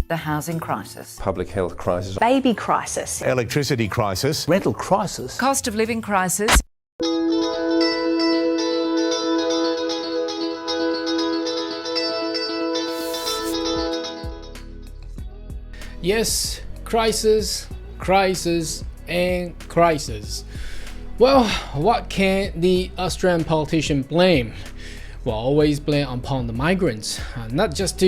The housing crisis. Public health crisis. Baby crisis. Electricity crisis. Rental crisis. Cost of living crisis. Yes, crisis, crisis, and crisis. Well, what can the Australian politician blame? Well, always blame upon the migrants, not just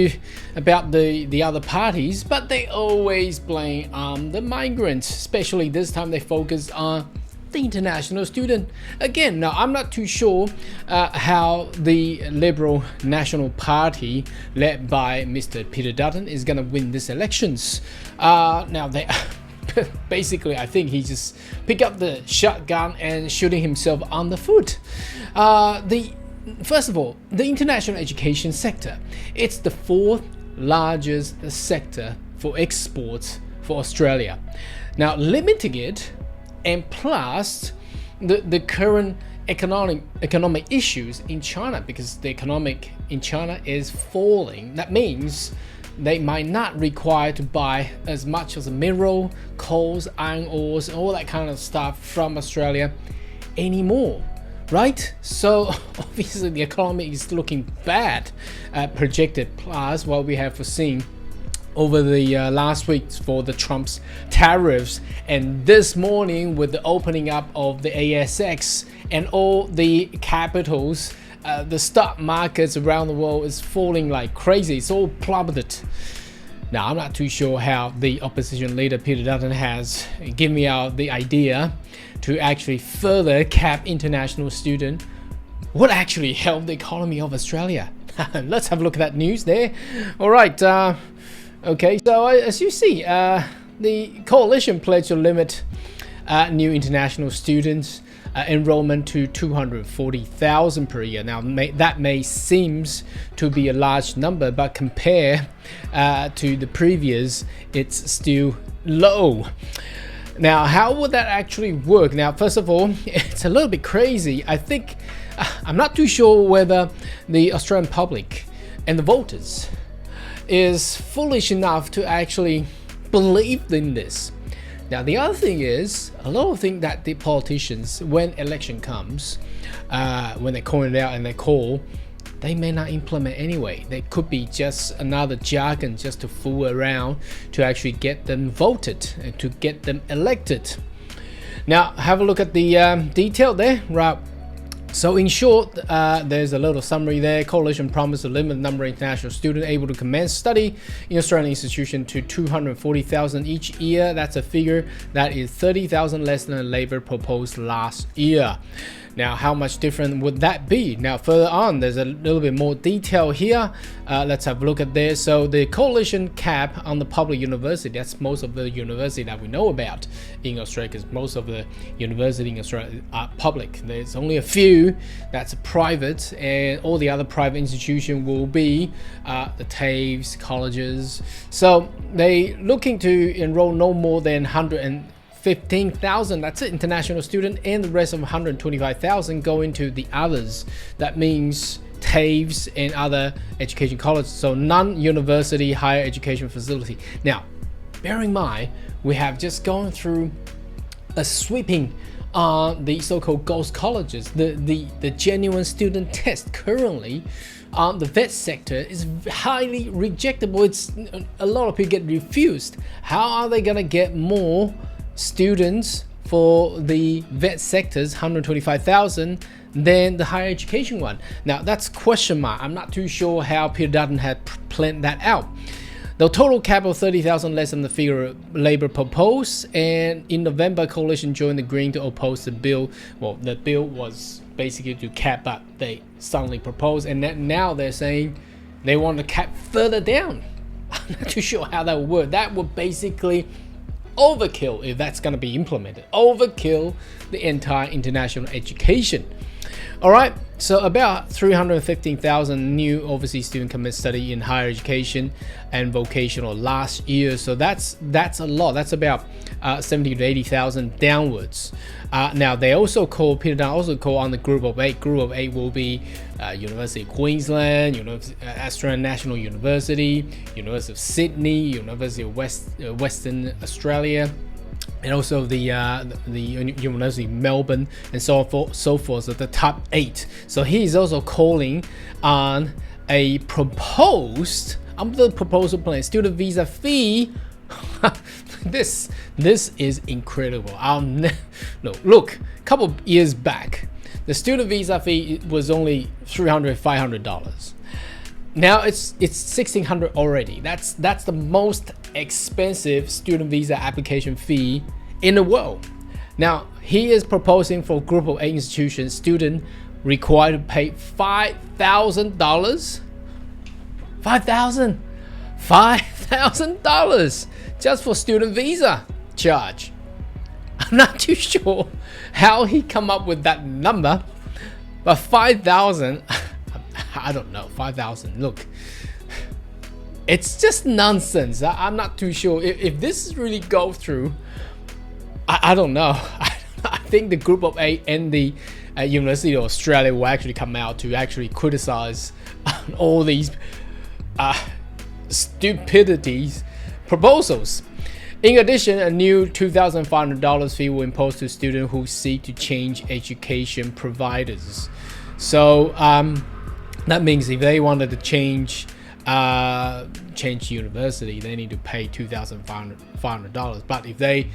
about the other parties, but they always blame the migrants, especially this time they focus on the international student. Again, now I'm not too sure how the Liberal National Party, led by Mr. Peter Dutton, is going to win these elections. Now they basically, I think he just picked up the shotgun and shooting himself on the foot. First of all, the international education sector. It's the fourth largest sector for exports for Australia. Now, limiting it, and plus the current economic issues in China, because the economic in China is falling. That means they might not require to buy as much as mineral, coals, iron ores, and all that kind of stuff from Australia anymore. Right? So obviously the economy is looking bad, projected, plus what we have foreseen over the last week for the Trump's tariffs, and this morning with the opening up of the ASX and all the capitals, the stock markets around the world is falling like crazy. It's all plummeted. Now, I'm not too sure how the opposition leader Peter Dutton has given me out the idea to actually further cap international student would actually help the economy of Australia. Let's have a look at that news there. All right. Okay, so as you see, the coalition pledged to limit new international students enrollment to 240,000 per year. Now, that may seems to be a large number, but compare to the previous, it's still low. Now, how would that actually work? Now, first of all, it's a little bit crazy. I think, I'm not too sure whether the Australian public and the voters is foolish enough to actually believe in this. Now, the other thing is, a lot of things that the politicians, when election comes, when they call it out and they call, they may not implement anyway. They could be just another jargon just to fool around to actually get them voted and to get them elected. Now, have a look at the detail there. Right. So in short, there's a little summary there. Coalition promised to limit the number of international students able to commence study in Australian institution to 240,000 each year. That's a figure that is 30,000 less than Labor proposed last year. Now, how much different would that be? Now, further on, there's a little bit more detail here. Let's have a look at this. So the coalition cap on the public university, that's most of the university that we know about in Australia, because most of the university in Australia are public. There's only a few that's private, and all the other private institutions will be the TAFEs, colleges. So they looking to enroll no more than 115,000, that's it, international student, and the rest of 125,000 go into the others. That means TAFEs and other education colleges, so non-university higher education facility. Now, bear in mind, we have just gone through a sweeping on the so-called ghost colleges, the genuine student test. Currently, the vet sector is highly rejectable. It's a lot of people get refused. How are they gonna get more students for the vet sectors, 125,000, than the higher education one? Now, that's question mark. I'm not too sure how Peter Dutton had planned that out. The total cap of 30,000 less than the figure Labor proposed, and in November, coalition joined the Green to oppose the bill. Well, the bill was basically to cap, but they suddenly proposed, and now they're saying they want to cap further down. I'm not too sure how that would work. That would basically overkill if that's going to be implemented. Overkill the entire international education. All right, So about 315,000 new overseas students come and study in higher education and vocational last year. So that's a lot. That's about 70 to 80,000 downwards. Now they also call, Peter Dunn also call on the group of 8. Group of 8 will be University of Queensland, Australian National University, University of Sydney, University of Western Australia, and also the University of Melbourne, and so forth. So the top 8. So he's also calling on a proposed, under the proposal plan, student visa fee. This is incredible. Look, a couple of years back, the student visa fee was only $300-$500. Now it's $1,600 already. That's the most expensive student visa application fee in the world. Now he is proposing for group of 8 institutions, student required to pay $5,000. $5,000 just for student visa charge. I'm not too sure how he come up with that number, but 5,000. I don't know, 5,000. Look, it's just nonsense. I'm not too sure if this really go through. I don't know. I think the group of 8 and the University of Australia will actually come out to actually criticize all these stupidities proposals. In addition, a new $2,500 fee will impose to students who seek to change education providers. So that means if they wanted to change university, they need to pay $2,500. But if they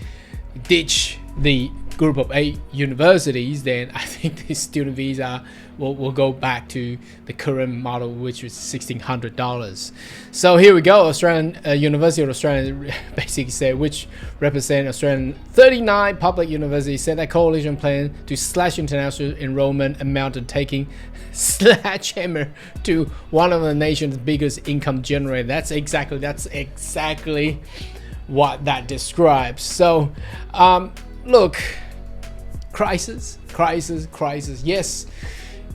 ditch the group of 8 universities, then I think the student visa will go back to the current model, which is $1,600. So here we go. Australian University of Australia basically said, which represent Australian 39 public universities, said that coalition plan to slash international enrollment amounted taking sledgehammer to one of the nation's biggest income generator. That's exactly what that describes. So look, crisis. Yes,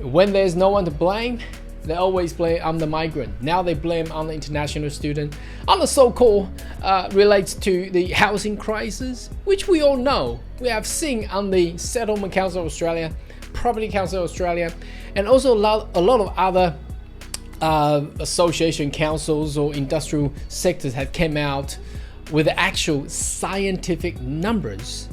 when there's no one to blame, they always blame on the migrant. Now they blame on the international student, on the so-called relates to the housing crisis, which we all know. We have seen on the Settlement Council of Australia, Property Council of Australia, and also a lot of other association councils or industrial sectors have came out with actual scientific numbers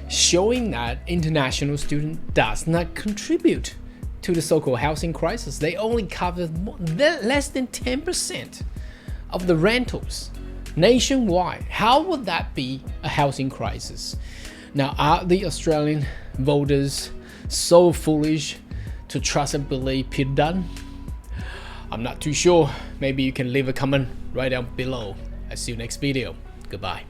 showing that international student does not contribute to the so-called housing crisis. They only cover less than 10% of the rentals nationwide. How would that be a housing crisis? Now, are the Australian voters so foolish to trust and believe Peter Dunn? I'm not too sure. Maybe you can leave a comment right down below. I'll see you next video. Goodbye.